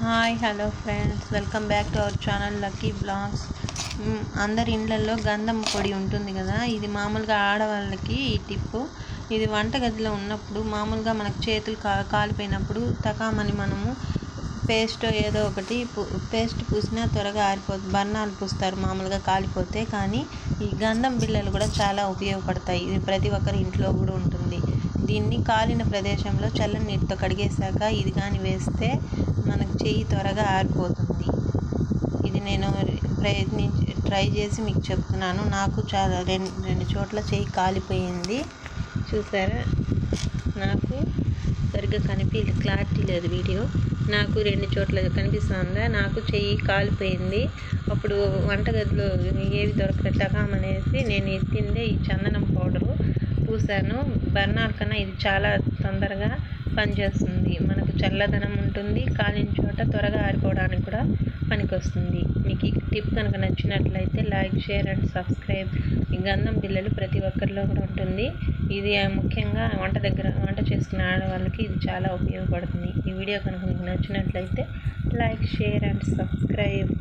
Hi hello friends, welcome back to our channel Lucky Blogs. అందరి ఇండ్లలో గంధం పొడి ఉంటుంది కదా. ఇది మామూలుగా ఆడవాళ్ళకి ఈ టిప్పు. ఇది వంటగదిలో ఉన్నప్పుడు మామూలుగా మనకు చేతులు కాలిపోయినప్పుడు తకామని మనము పేస్ట్ ఏదో ఒకటి పేస్ట్ పూసినా త్వరగా ఆరిపోతుంది. బర్ణాలు పూస్తారు మామూలుగా కాలిపోతే. కానీ ఈ గంధం బిళ్ళలు కూడా చాలా ఉపయోగపడతాయి. ఇది ప్రతి ఒక్కరి ఇంట్లో కూడా ఉంటుంది. దీన్ని కాలిన ప్రదేశంలో చల్లని నీటితో కడిగేశాక ఇది కానీ వేస్తే మనకు చెయ్యి త్వరగా ఆరిపోతుంది. ఇది నేను ట్రై చేసి మీకు చెప్తున్నాను. నాకు చాలా రెండు చోట్ల చెయ్యి కాలిపోయింది. చూసారా, నాకు సరిగ్గా క్లారిటీ లేదు వీడియో. నాకు 2 చోట్ల కనిపిస్తుందా. నాకు చెయ్యి కాలిపోయింది. అప్పుడు వంటగదిలో ఏవి దొరకటకామనేసి నేను ఎత్తిందే ఈ చందనం పౌడరు పూసాను. బర్నాల్ కన్నా ఇది చాలా తొందరగా పనిచేస్తుంది. మనకు చల్లదనం ఉంటుంది. కాలిన చోట త్వరగా ఆరిపోవడానికి కూడా పనికొస్తుంది. మీకు ఈ టిప్ కనుక నచ్చినట్లయితే లైక్, షేర్ అండ్ సబ్స్క్రైబ్. ఈ గంధం బిళ్ళలు ప్రతి ఒక్కరిలో కూడా ఉంటుంది. ఇది ముఖ్యంగా వంట చేసుకునే ఆడవాళ్ళకి ఇది చాలా ఉపయోగపడుతుంది. ఈ వీడియో కనుక మీకు నచ్చినట్లయితే లైక్, షేర్ అండ్ సబ్స్క్రైబ్.